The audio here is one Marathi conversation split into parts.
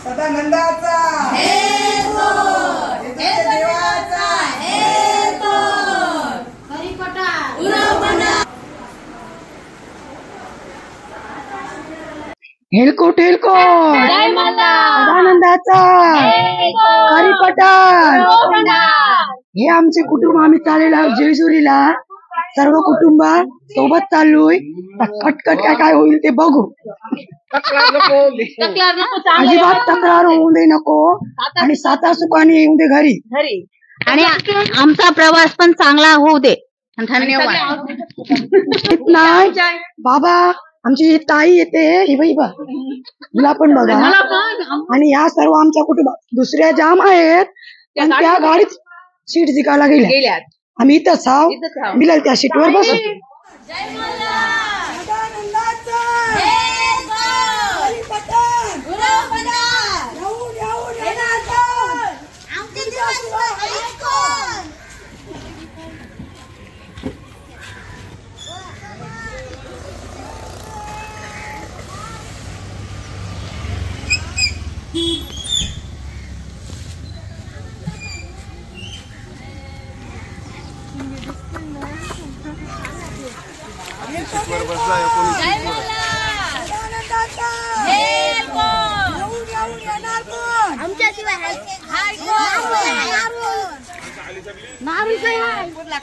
सदानंदाचा देवाचा हेलकोट हेलकोट सदानंदाचा हरिपटार. हे आमचे कुटुंब आम्ही चाललेलो आहोत जेजुरीला. सर्व कुटुंब सोबत चाललोय. कटकट काय होईल ते बघू. अजिबात तक्रार होऊ दे नको आणि साता सुखाने येऊ दे घरी आणि आमचा प्रवास पण चांगला होऊ दे. धन्यवाद. नाही बाबा आमची ताई येते ही बाई बा तुला पण बघा. आणि या सर्व आमच्या कुटुंबात दुसऱ्या जाम आहेत पण त्या गाडीत सीट जिंकायला गेल्या. आम्ही इथंच आहो. मिळेल त्या सीटवर बसू.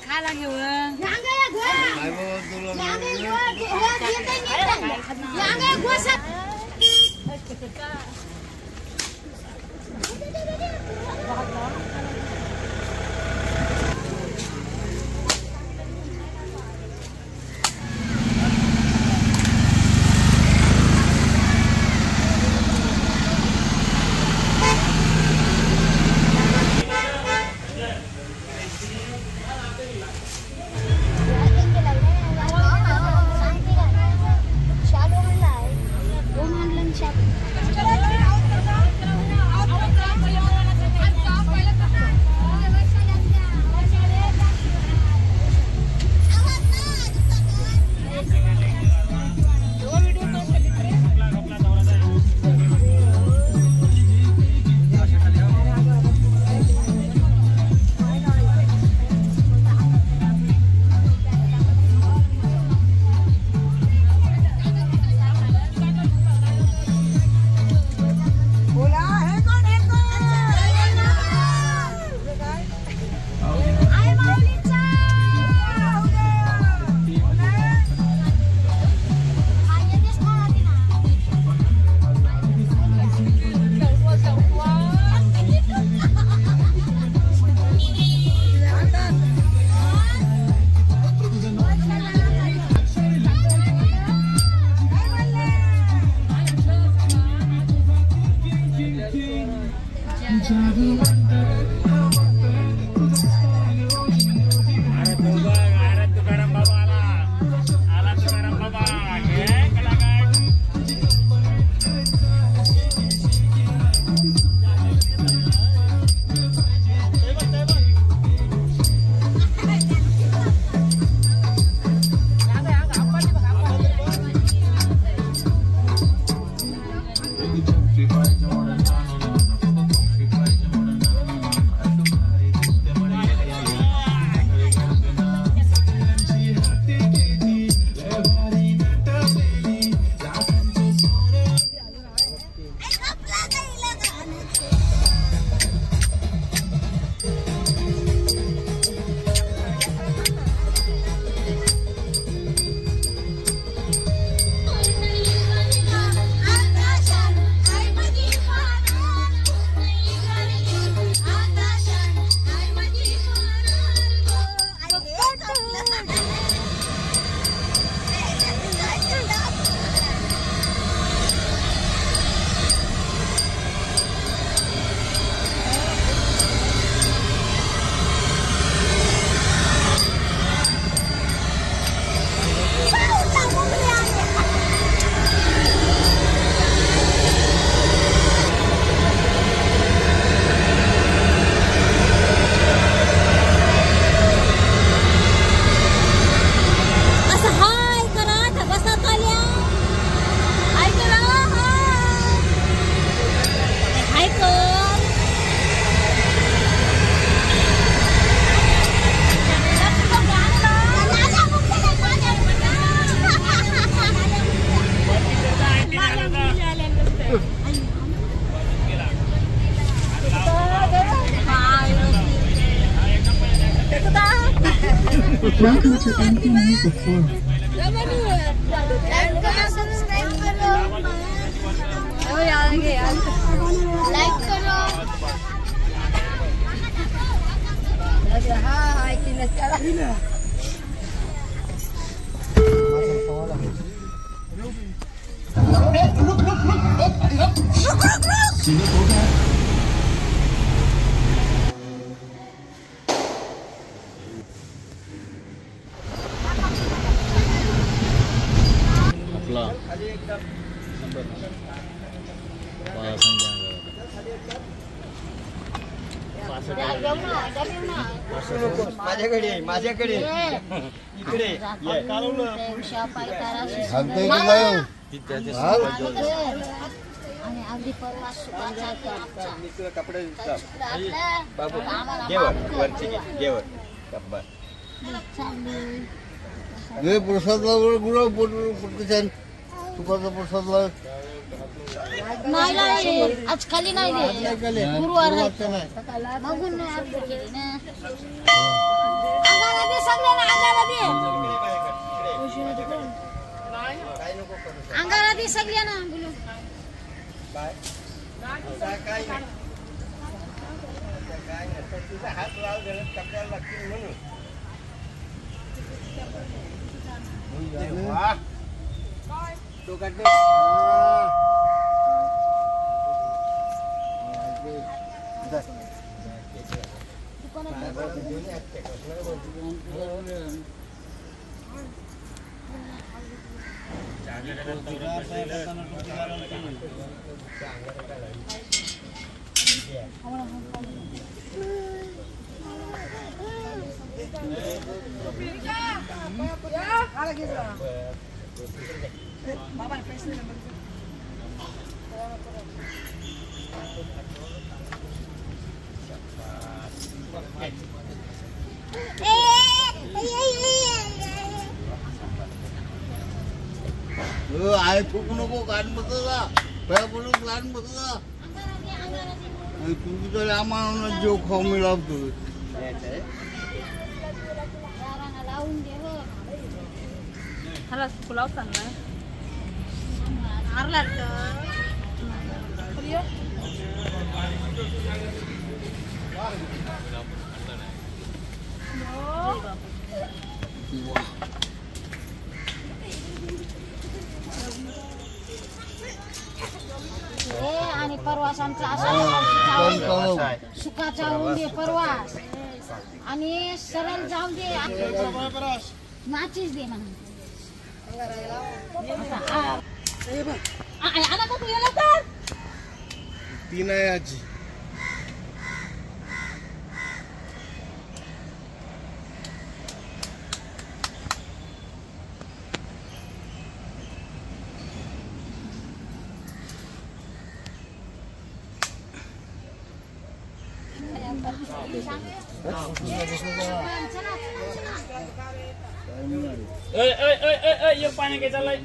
खायला घेऊन Welcome to MP Music World. माझ्याकडे इकडे कपडे बाबू घेवर प्रसादला तुपाचा प्रसादला नाही आज खाली नाही गुरुवार मागून अंगाला दे सगळ्यांना बोलू हात लाव दिला कपड्याला लागतील म्हणून तो काढते आय ठोकू नको कान बसला पया पडून कान बसला तुझी तर आम्हाला जेव खाऊ मिळवतो हाला पुलाव चालला आणि परवास आमचा असा सुखाचा होऊन दे परवास आणि सरळ जाऊन दे नाचीच दे म्हणून आला का तू याला तर तीन आहे आजी पाणी काय चाललंय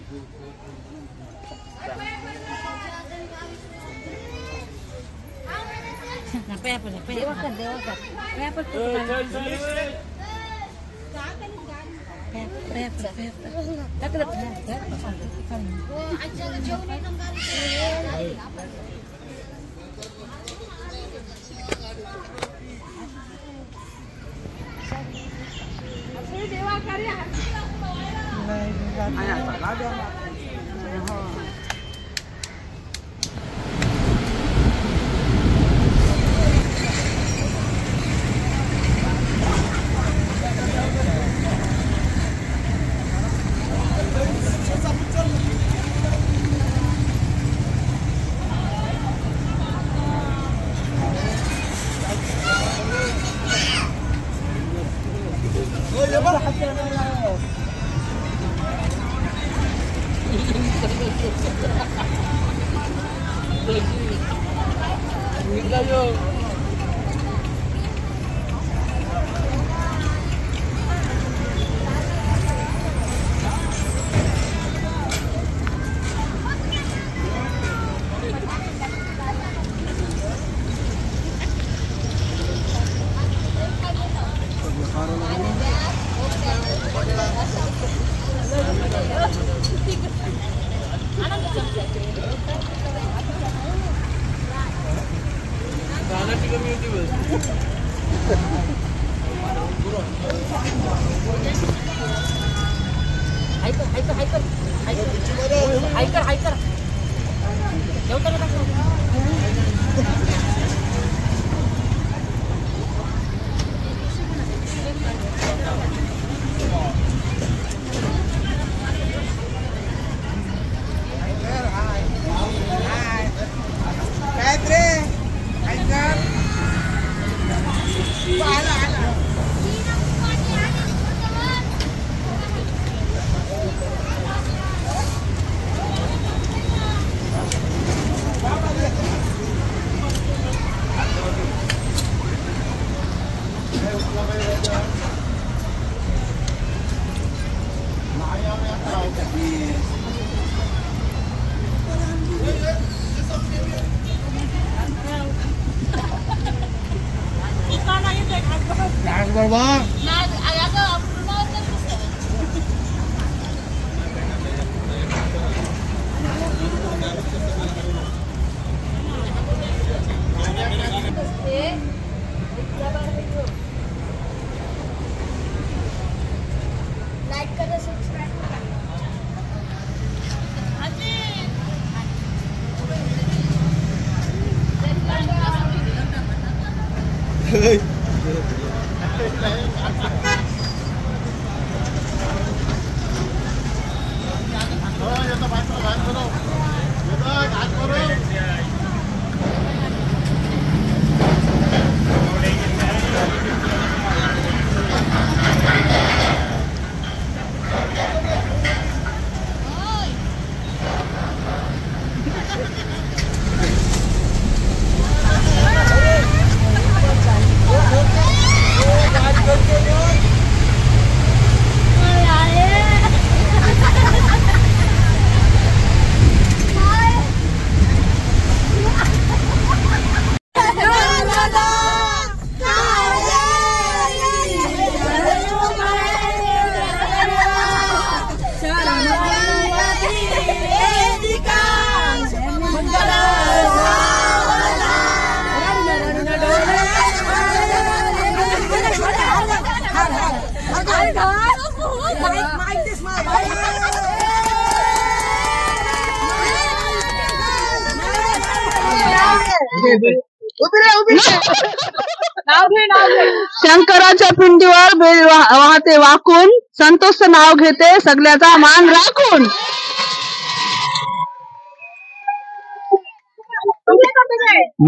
शंकराच्या पिंडीवर बेल वाहते वाकून, संतोष नाव घेते सगळ्याचा मान राखून.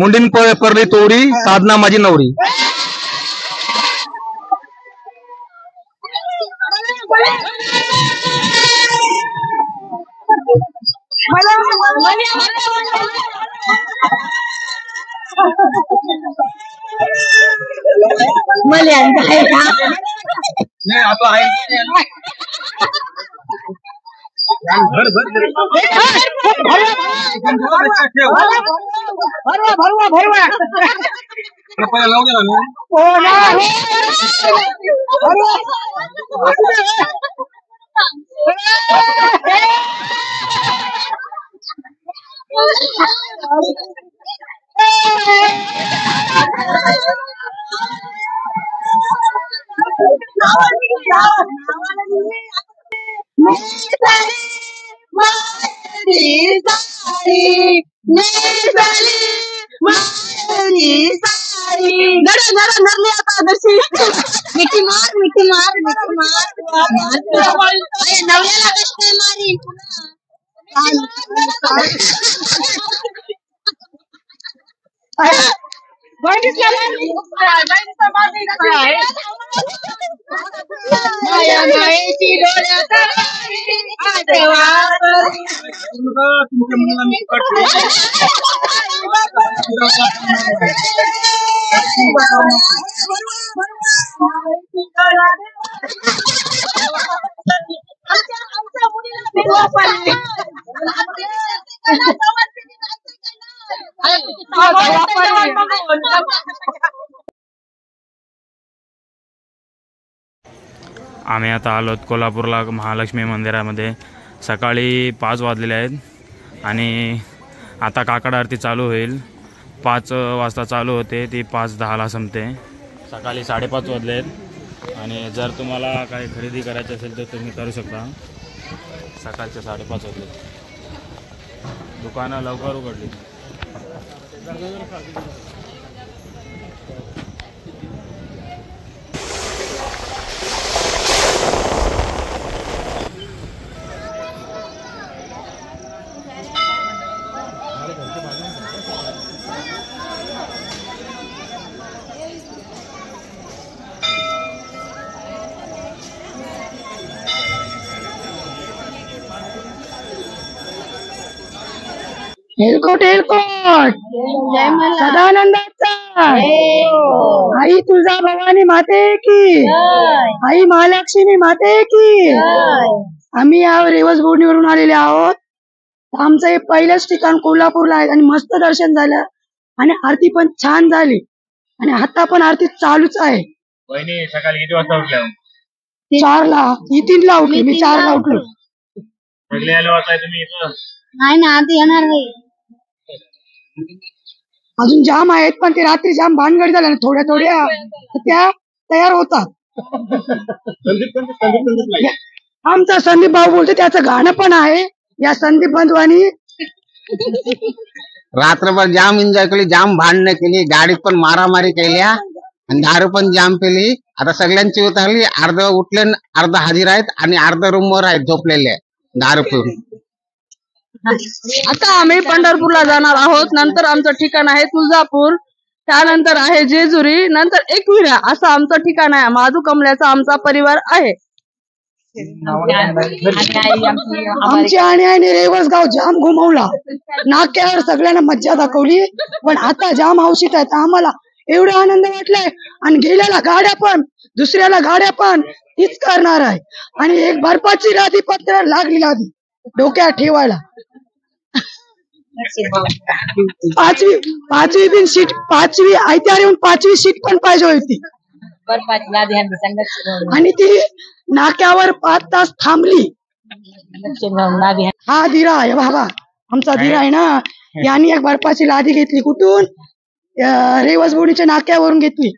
मुंडीन परली तोरी, साधना माझी नवरी. नाही आता आहे लावू द्या ना. मिठी मार मिठी मार मिठी मार नवऱ्याला कष्ट मारी आम्ही आता आलोत कोल्हापूरला महालक्ष्मी मंदिरामध्ये. सकाळी 5 वाजलेले आहेत आणि आता काकड आरती चालू होईल. 5 वाजता चालू होते ती 5:10ला संपते. सकाळी 5:30 वाजलेत. आणि जर तुम्हाला काही खरेदी करायची असेल तर तुम्ही करू शकता. सकाळचे 5:30 वाजलेत. दुकानं लवकर उघडली. हेलकोट हेलकोट सदानंदाचा आई तुळजा भवानी माते की, आई महालक्ष्मी माते की. आम्ही या रेवस बोर्डीवरून आलेले आहोत. आमचं हे पहिलंच ठिकाण कोल्हापूरला आहे आणि मस्त दर्शन झालं आणि आरती पण छान झाली आणि आता पण आरती चालूच आहे. वहिनी सकाळी किती वाजता उठल्या? 4ला. मी 3ला उठली. मी 4ला उठलो. सगळे आले वाजता तुम्ही इथं? नाही ना, आधी येणार नाही. अजून जाम आहेत पण ते रात्री जाम भानगड झाल्या थोड्या थोड्या त्या तयार होतात. आमचा संदीप भाऊ बोलतो त्याचं गाणं पण आहे. या संदीप बंधवानी रात्रभर जाम एन्जॉय केली, जाम भांडणं केली, गाडीत पण मारामारी केल्या आणि दारू पण जाम पेली. आता सगळ्यांची उतरली. अर्ध उठले, अर्ध हाजीर आहेत आणि अर्ध रूमवर आहेत झोपलेले दारू पिऊन. आता आम्ही पंढरपूरला जाणार आहोत. नंतर आमचं ठिकाण आहे तुळजापूर, त्यानंतर आहे जेजुरी, नंतर एकविरा असं आमचं ठिकाण आहे. माधू कमल्याचा आमचा परिवार आहे. आमची आणि रेवसगाव जाम घुमवला. नाक्यावर सगळ्यांना मज्जा दाखवली. पण आता जाम हौशीत आहेत. आम्हाला एवढा आनंद वाटलाय आणि गेल्याला गाड्या पण, दुसऱ्याला गाड्या पण तीच करणार आहे. आणि एक बर्फाची लादी पत्र लागली लादी डोक्यात ठेवायला. 5वी बिन सीट, 5वी आयत्यावर येऊन 5वी सीट पण पाहिजे होती आणि ती नाक्यावर 5 तास थांबली. हा दिरा आहे बाबा, आमचा दिरा आहे ना. यांनी एक बर्फाची लादी घेतली. कुठून? रेवस बोर्डीच्या नाक्यावरून घेतली.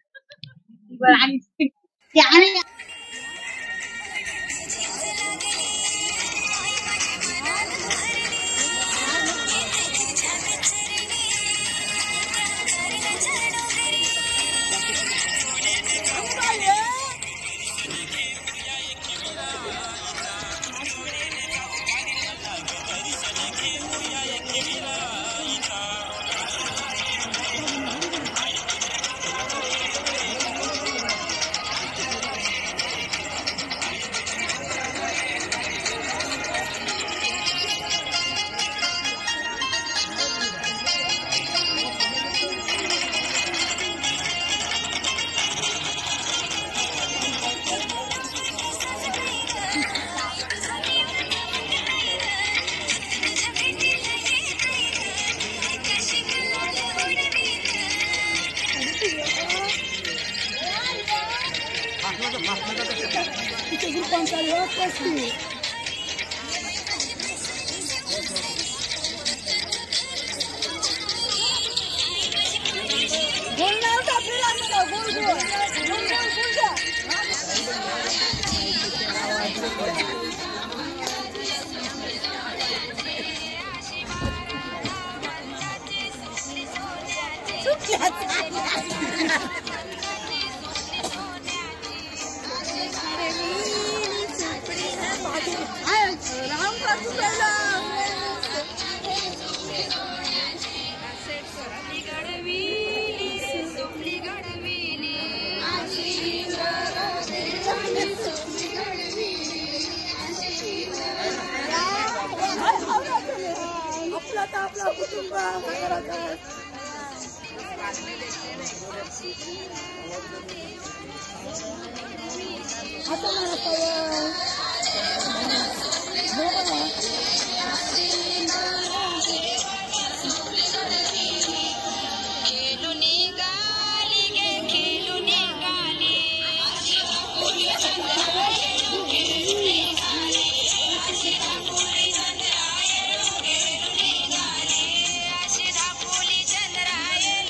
चंद्राये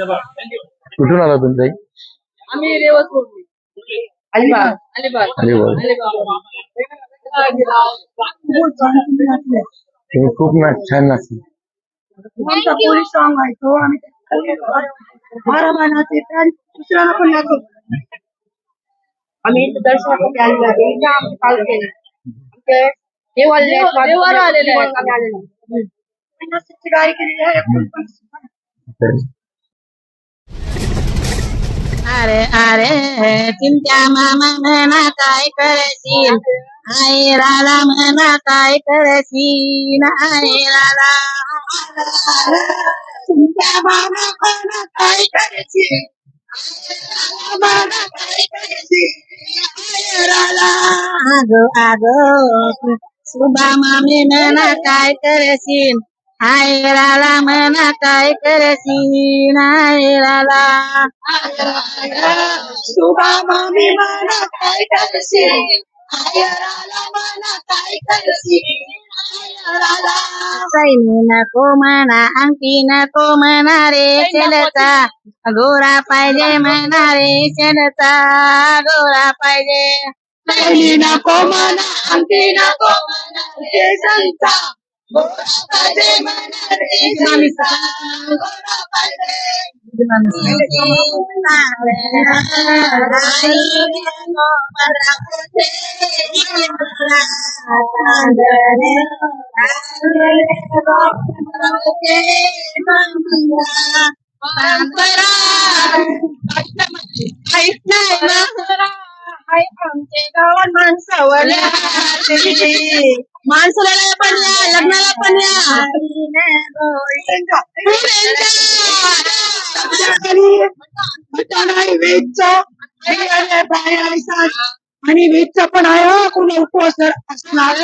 कुठून आला तुम्ही? आम्ही रेवस अलिबाग अलिबाग अलिबाग. तुम्ही खूप छान नाचता. आमचा पोलीस सॉंग आहे तो आम्ही बारा नाचते आणि दुसऱ्याला पण नाचवतो. आम्ही दर्शनासाठी आलेलो आहे. इथे आम्ही चालू केलं. देवाला आलेले आहे. नाशिकची गाडी केलेली आहे. अरे अरे चिंत्या मामा म्हणा काय करशील आई राला म्हणा काय करशील आई राला चिंत्या मामा म्हणा काय करशील आगो आगो सुबा मामी म्हणा काय करशील आयराला म्हणा काय करशील आयराला सुबा मामी म्हणा काय करशील आयराला म्हणा काय करशील आयराला सैनी नको म्हणा अंगठी नको म्हणा रे शेलचा गोरा पाहिजे म्हणा रे शेलचा गोरा पाहिजे सैनी नको म्हणा अंगठी नको म्हणा रे शेलचा गोरा पाहिजे म्हणा रे शेलचा गोरा पाहिजे आमचे गावात माणसावर माणसाला पण या लग्नाला पण या आणि वेजचा पण आहे कोणी उपवास असणार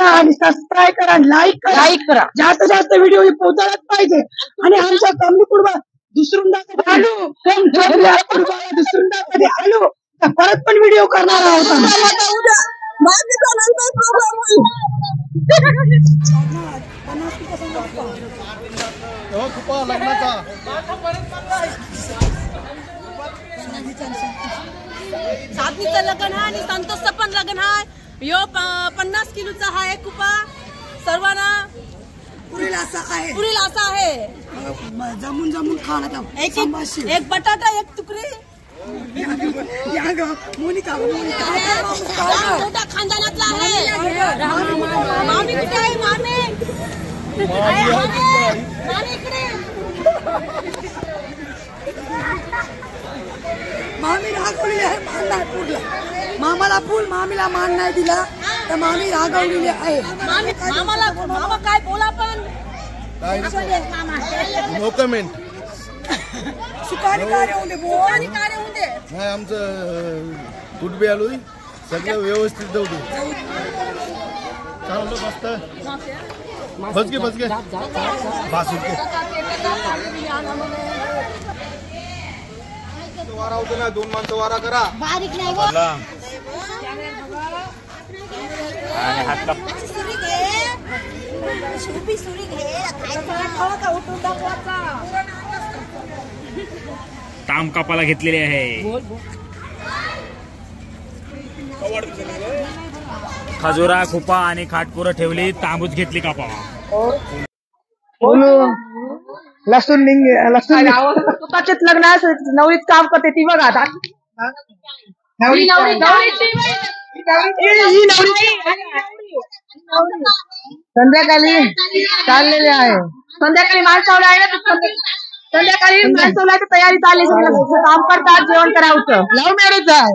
आणि सबस्क्राईब करा, लाईक करा, जास्त जास्त व्हिडिओ पोहोचायलाच पाहिजे. आणि आमच्या कमली कुटुंब दुसरुंदा आलो दुसरुंदा कधी आलो तर परत पण व्हिडिओ करणार आहोत. साधनीचं लग्न आहे आणि संतोषचं पण लग्न आहे. यो 50 किलोचा हा एक कुपा सर्वांना पुरील असा आहे जमून जमून खाणं एक बटाटा एक तुकडी मोनिका मोठा खानदानातला आहे. मामी कुठे आहे मामी इकडे मामी रागवलेली आहे. मान नाही पुरला मामाला फुल मामीला मान नाही दिला तर मामी रागवलेली आहे. मामा काय बोला पण नो कमेंट. सुकारी कार्य होते नाही आमचं कुठबी आलोय सगळं व्यवस्थित जाऊ दे. चालू मस्त बसगे वारा होतो ना 2 माणसं वारा करा. बारीक नाही ताम कापाला घेतलेले आहे. खजुरा खुपा आणि खाटपुरं ठेवली, तांबूच घेतली कापा. लसूण स्वतःचेच लग्न नवरीत काम करते ती बघा. संध्याकाळी चाललेले आहे. संध्याकाळी माणसावला आहे ना. संध्याकाळी माणसावला तयारी चालली. काम करतात जेवण करायचं. लव्ह मॅरेज आहे.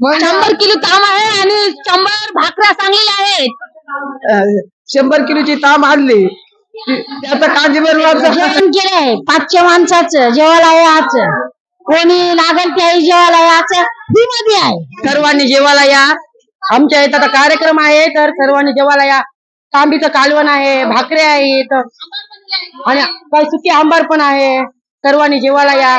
100 किलो ताम आहे आणि 100 भाकऱ्या चांगल्या आहेत. 100 किलोची ताम आणली त्याचा कांजीभर जेवण केलंय 500 माणसाचं जेवायला याचं, कोणी लागल त्याही जेवायला याचं फ्री मध्ये आहे. सर्वांनी जेवायला या. आमच्या इथं आता कार्यक्रम आहे तर सर्वांनी जेवायला या. तांबीचं कालवण आहे, भाकऱ्या आहेत आणि काही सुकी आंबार पण आहे. सर्वांनी जेवायला या.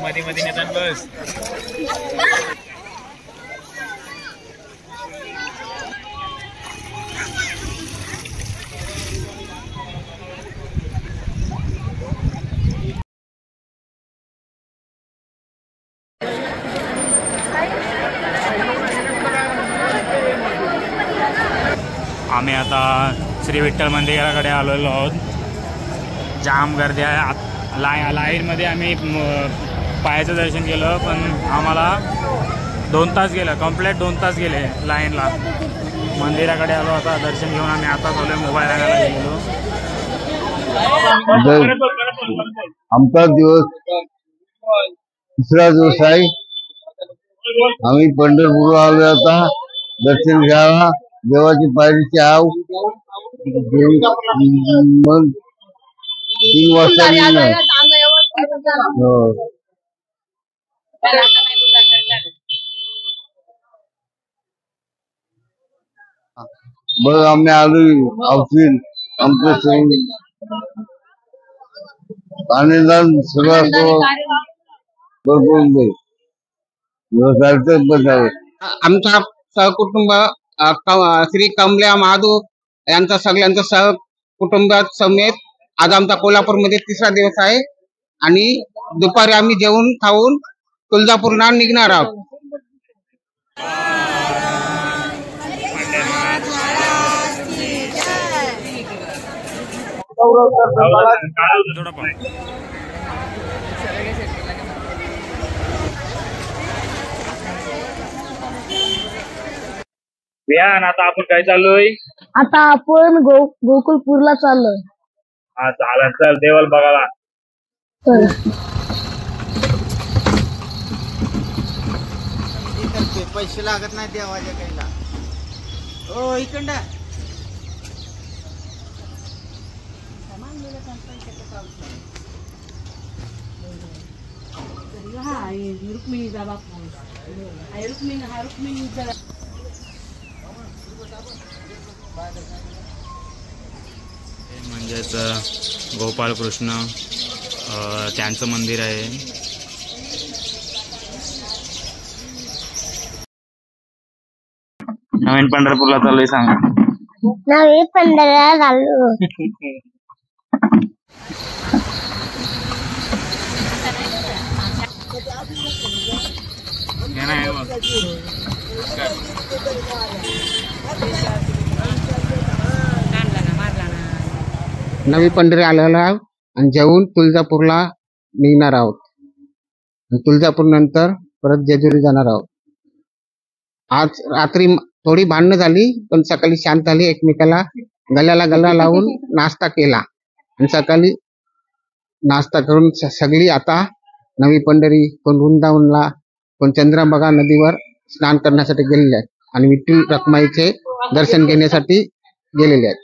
मध्ये मध्ये नेतात बस. आम्ही आता श्री विठ्ठल मंदिराकडे आलेलो आहोत. जाम गर्दी आहे. लाईनमध्ये आम्ही पायाचं दर्शन केलं, पण आम्हाला 2 तास गेलं, कंप्लीट 2 तास गेले लाईनला. मंदिराकडे आलो आता दर्शन घेऊन. आम्ही आता चालू मोबाईल आणायला गेलो. आमचा दिवस तिसरा दिवस आहे. आम्ही पंढरपूरला आलो आता दर्शन घ्यायला. देवाची पायरीची आव मग 3 वाजता निघणार. हो. बघ आम्ही आलो औषध आमचं पाणीदान सगळं भरपूर आमचा सहकुटुंब श्री कमल्या महादू यांचा सगळ्यांचा सहकुटुंब समेत आज आमचा कोल्हापूरमध्ये तिसरा दिवस आहे आणि दुपारी आम्ही जेवून खाऊन तुळजापूरला निघणार आहोत. विहान आता आपण काय चाललोय? आता आपण गोकुळपूरला चाललोय. हा चालेल, चल देवाला बघायला. पैसे लागत नाही देवाच्या काहीला. हो इकडं म्हणजेच गोपालकृष्ण त्यांचं मंदिर आहे. नवीन पंढरपूरला चाललोय सांगा. नवीन पंढरपूरला चाललो. नवी पंढरी आलेलो आहोत आणि जेवून तुळजापूरला निघणार आहोत. तुळजापूर नंतर परत जेजुरी जाणार आहोत. आज रात्री थोडी भांडणं झाली, पण सकाळी शांत झाली. एकमेकाला गल्याला गल्ला लावून नाश्ता केला आणि सकाळी नाश्ता करून सगळी आता नवी पंढरी, कोण वृंदावनला, कोण चंद्रभागा नदीवर स्नान करण्यासाठी गेलेले आहेत आणि विठ्ठल रखुमाईचे दर्शन घेण्यासाठी गेलेले आहेत.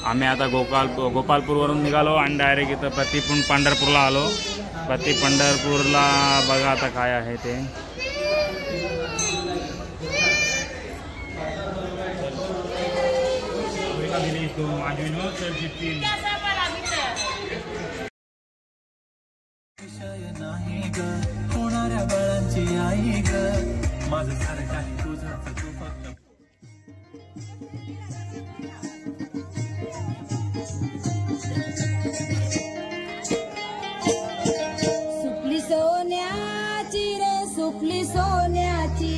आम्ही आता गोपालपूरवरून निघालो आणि डायरेक्ट इथं पंढरपूरला आलो. पंढरपूरला बघा आता काय आहे ते. होणाऱ्या बाळांची आई ग माझं सारं काही तुझं तू फक्त. सुपली सोन्याची रे सुपली सोन्याची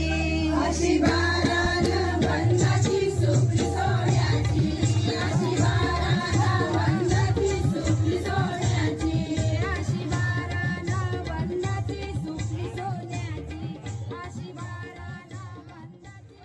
अशी बारानं वंदाची सुपली सोन्याची अशी बारानं वंदाची सुपली सोन्याची अशी बारानं वंदाची सुपली सोन्याची अशी बारानं वंदाची.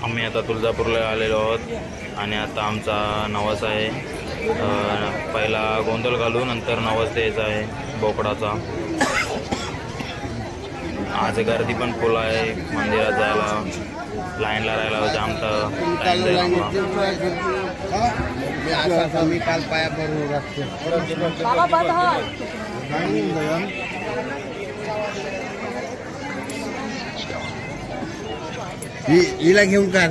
आम्ही आता तुळजापूरला आलेलो आहोत आणि आता आमचा नवस आहे. पहिला गोंधळ घालू नंतर नवस द्यायचा आहे बोकडाचा. आज गर्दी पण फुल आहे मंदिरात जायला. लाईनला राहायला जामता टाइम जाईल आम्हाला. मी काल पाया भरून हिला घेऊन काढ.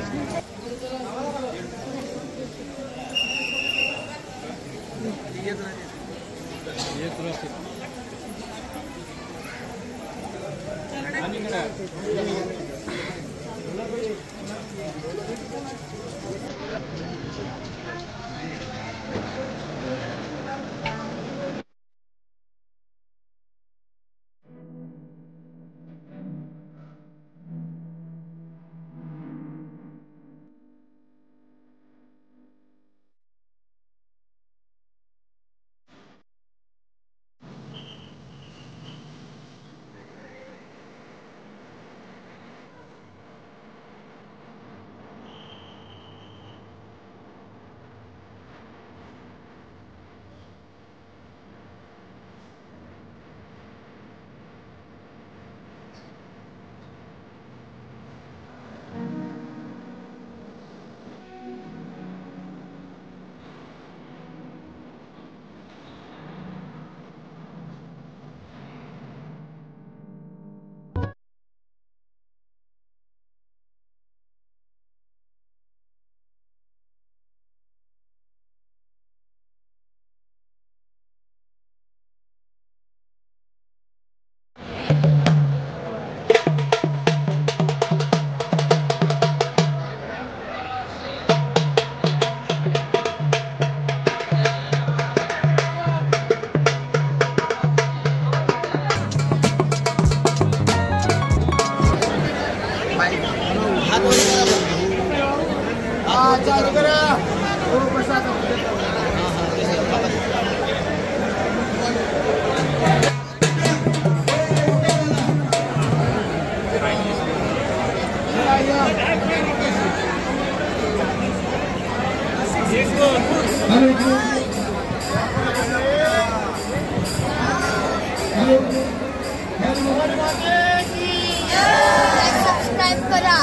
सबस्क्राईब करा.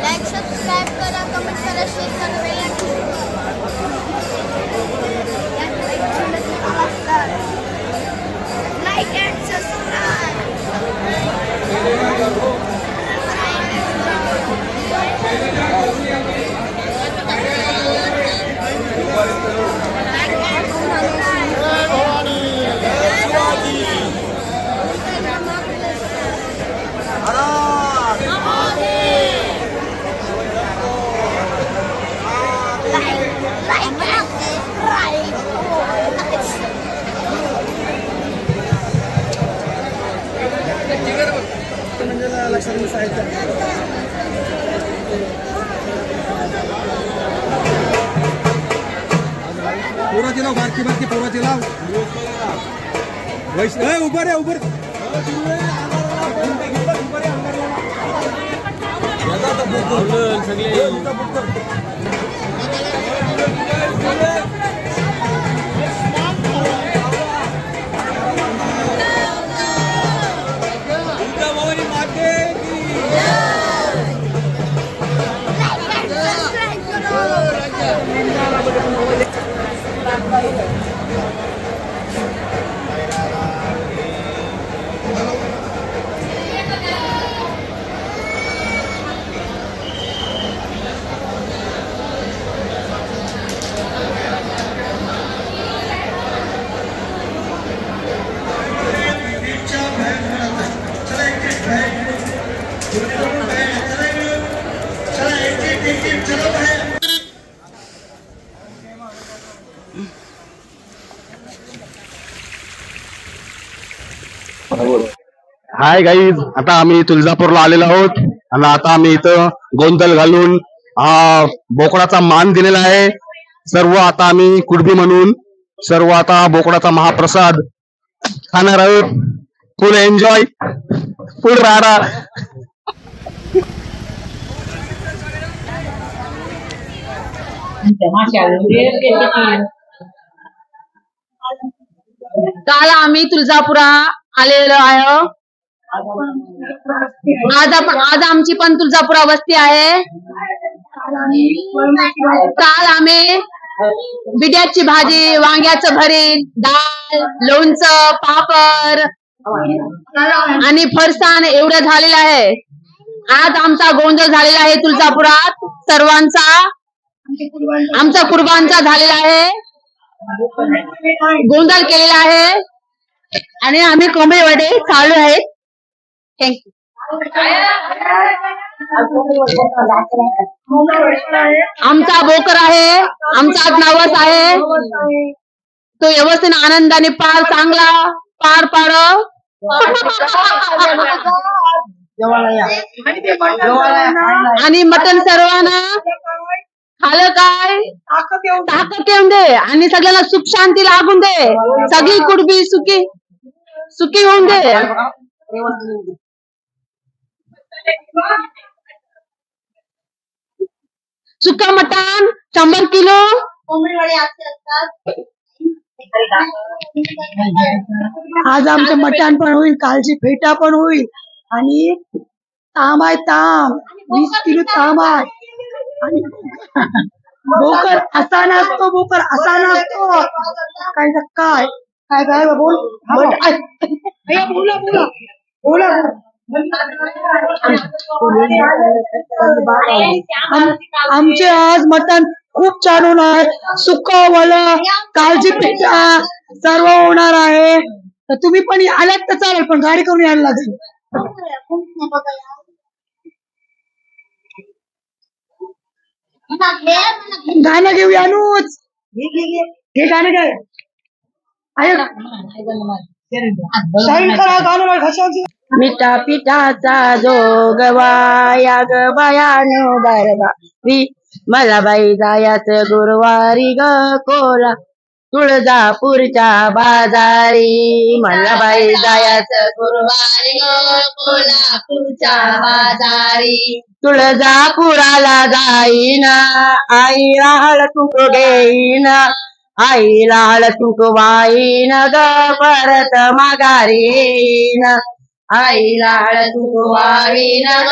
लाईक सबस्क्राईब करा, कमेंट करा, शेअर करा. Like and subscribe. पूरा चिल्लाओ, बारकी बारकी पूरा चिल्लाओ. वैसे ऊपर है ऊपर. हाय गाईज, आता आम्ही तुळजापूरला आलेलो आहोत आणि आता आम्ही इथं गोंधळ घालून बोकडाचा मान दिलेला आहे. सर्व आता आम्ही कुडबी म्हणून सर्व आता बोकडाचा महाप्रसाद खाणार आहोत. फुल एन्जॉय, फुल राडा. काल आम्ही तुळजापुरा आलेलो आहे. आज आमची पण तुळजापुरा वस्ती आहे. काल आम्ही बिड्याची भाजी, वांग्याचं भरीत, डाळ, लोणचं, पापड आणि फरसाण एवढं झालेलं आहे. आज आमचा गोंधळ झालेला आहे तुळजापुरात. सर्वांचा आमचा कुर्बानचा झालेला आहे, गोंधळ केलेला आहे आणि आम्ही कोंबडी वडे चालू आहेत. थँक्यू. आमचा बोकर आहे, आमचा नवस आहे, तो व्यवस्थित आनंदाने चांगला पार पाड. आणि मटण सर्वांना खालं काय ताकद येऊन दे आणि सगळ्यांना सुख शांती लागून दे. सगळी कुडबी सुखी होऊन दे. सुका मटण 100 किलो. आज आमचं मटण पण होईल, कालची फेटा पण होईल आणि ताम आहे ताम, 20 किलो ताम आहे. आणि बोकर असा नसतो, बोकर असा नसतो. काय काय काय काय बोल बोला बोला बोला. आमचे आज मटण खूप छान होणार. सुका वाला, कालची पिठा सर्व होणार आहे. तर तुम्ही पण आलात तर चालेल, पण गाडी करून यायला लागेल. गाणं घेऊया नूच. हे गाणं काय मिठा पिठाचा जोगवा या ग बायानो दरबारी. मला बाई जायाचं गुरुवारी ग कोला तुळजापूरच्या बाजारी. मला बाई जायाचं गुरुवारी ग कोल्हापूरच्या बाजारी. तुळजापुराला जाईना आईला हळकुंक घेईन, आईला हळकुंक वाईन ग परत माघारी येईन. आईला हळकुंक वाईन ग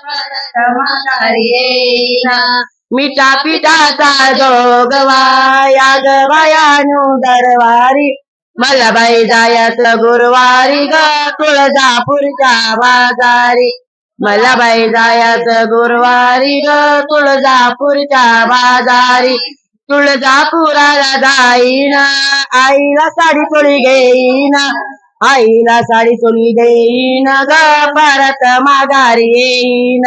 परत माघारी येईन. मिठा पिठाचा जोगवा या ग बायानो दरबारी. मला बाई जायाचं गुरुवारी ग तुळजापूरच्या बाजारी. मला बाई जायाचं गुरुवारी ग तुळजापूरच्या बाजारी. तुळजापुराला जाईन आईला साडी चोळी घेईन, आईला साडी चोळी देईन ग परत माघारी येईन.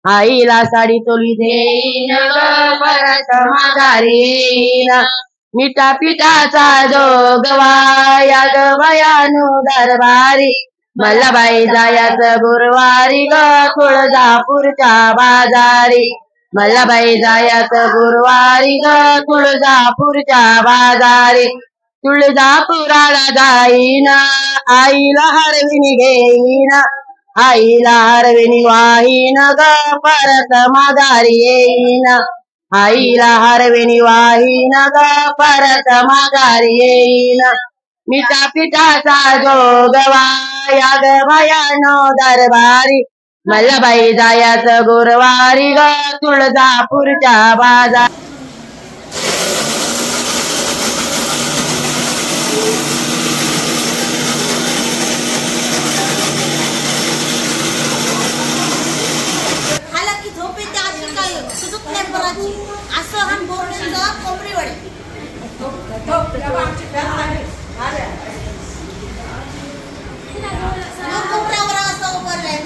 आईला साडी चोळी देईन ग परत माघारी येईन. मिठा पिठाचा जोगवा या ग बायानो दरबारी. मला बाई जायाचं गुरुवारी ग तुळजापूरच्या बाजारी. मला बाई जायाचं गुरुवारी ग तुळजापूरच्या बाजारी. तुळजापुराला जाईन आईला हरविणी घेईन, आईला हरविणी वाहीन ग परत माघारी येईन. आईला हरविणी वाहीन ग परत माघारी येईन. मिठा पिठाचा जोगवा या ग बायानो दरबारी. मला बाई जायाचं गुरुवारी ग तुळजापूरच्या बाजार. आला की झोप येते अशी काय सुचत नाही बराची. असं हा बोर्डेचा कोंबडी वडे कोंबड्यावर असं उभारलाय.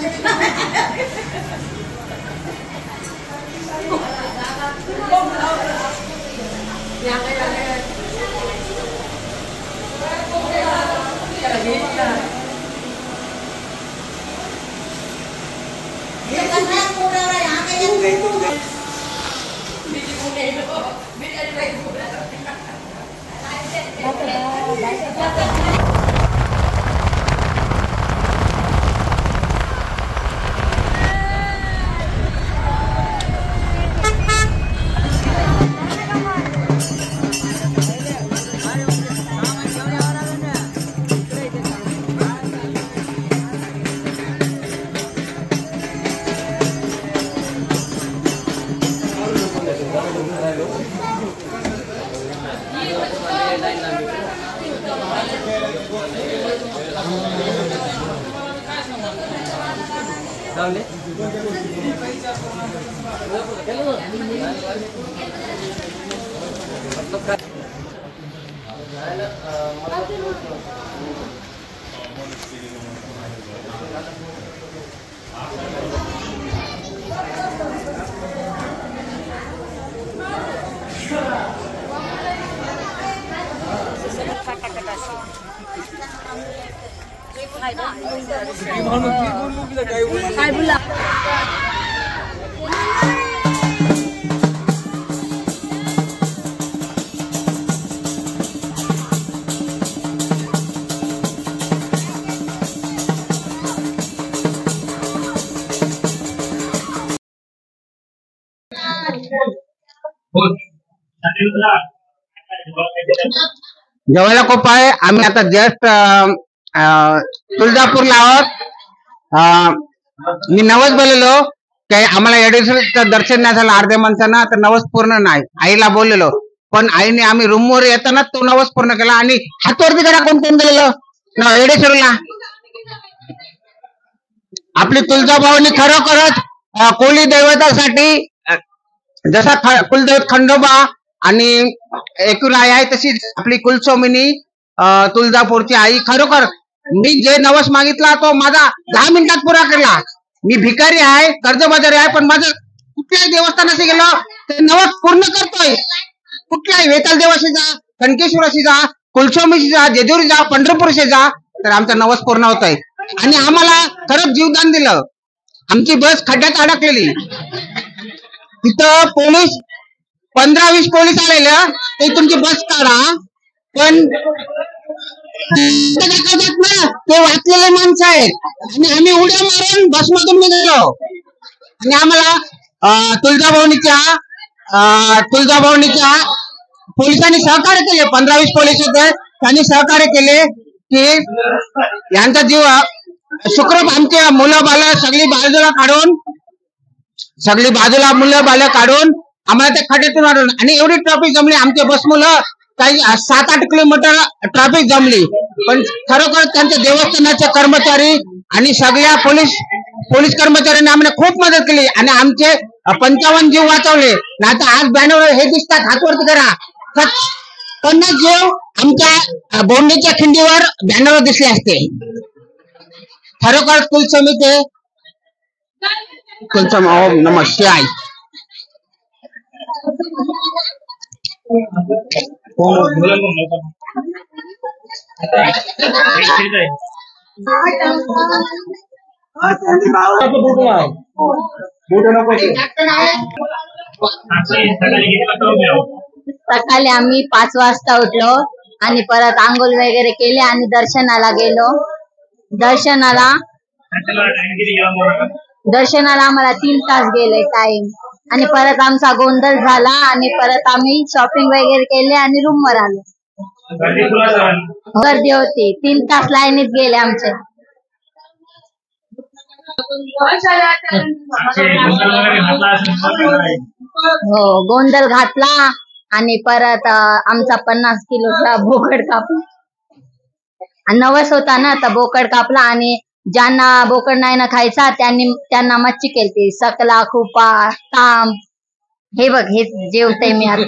जेवायला खूप आहे. आम्ही आता जस्ट तुळजापूरला आहोत. मी नवस बोललेलो की आम्हाला येडेश्वरीचं दर्शन नाही झालं अर्ध्या माणसांना, तर नवस पूर्ण नाही. आईला बोललेलो, पण आईने आम्ही रूमवर येताना तो नवस पूर्ण केला. आणि हातवरती करा कोण कोण गेलेलो येडेश्वरीला. आपली तुळजाभवानी खरोखरच कोळी दैवतासाठी जसा कुलदैवत खंडोबा आणि एकूलाई आहे, तशीच आपली कुलस्वामिनी तुळजापूरची आई. खरोखर मी जे नवस मागितला तो माझा 10 मिनिटात पुरा केला. मी भिकारी आहे, कर्जबाजारी आहे, पण माझं कुठल्याही देवस्थानाशी गेलो ते नवस पूर्ण करतोय. कुठल्याही वेताल देवाशी जा, कणकेश्वराशी जा, कुलस्वामीशी जा, जेजुरी जा, पंढरपूरशी जा, तर आमचा नवस पूर्ण होतोय. आणि आम्हाला खरंच जीवदान दिलं. आमची बस खड्ड्यात अडकलेली, तिथं पोलीस 15-20 पोलीस आलेले, ते तुमची बस काढा, पण ते वाचलेले माणसं आहेत. आणि आम्ही उड्या मारून बसमधून निघालो. आणि आम्हाला तुळजाभवानीच्या पोलिसांनी सहकार्य केले. 15-20 पोलीस होते, त्यांनी सहकार्य केले की यांचा जीव सुखरूप आमच्या मुलं बाळ सगळी बाजूला मुलं बाळ काढून आम्हाला त्या खड्ड्यातून वाढवलं. आणि एवढी ट्रॅफिक जमली, आमचे बस मुलं काही 7-8 किलोमीटर ट्रॅफिक जमली. पण खरोखर त्यांच्या देवस्थानाचे कर्मचारी आणि सगळ्या पोलीस कर्मचाऱ्यांनी आम्हाला खूप मदत केली आणि आमचे 55 जीव वाचवले. नाही तर आज बॅनर हे दिसतात, हातवरती करा, 50 जीव आमच्या बोंडीच्या खिंडीवर बॅनर दिसले असते. खरोखर कुलस्वामी ओम नमः शिवाय. सकाळी आम्ही 5 वाजता उठलो आणि परत आंघोळ वगैरे केले आणि दर्शनाला गेलो. दर्शनाला आम्हाला 3 तास गेले टाइम. आणि परत आमचा गोंधळ झाला आणि परत आम्ही शॉपिंग वगैरे केले आणि रूम वर आलो. गर्दी होती, 3 तास लाईनीत गेले आमचे. हो, गोंधळ घातला आणि परत आमचा 50 किलोचा बोकड कापला. नवस होता ना, तर बोकड कापला. आणि ज्यांना बोकड नाही ना खायचा त्यांना मच्छी केलती, सकला, खुपा, तांब. हे बघ, हे जेवते मी आता.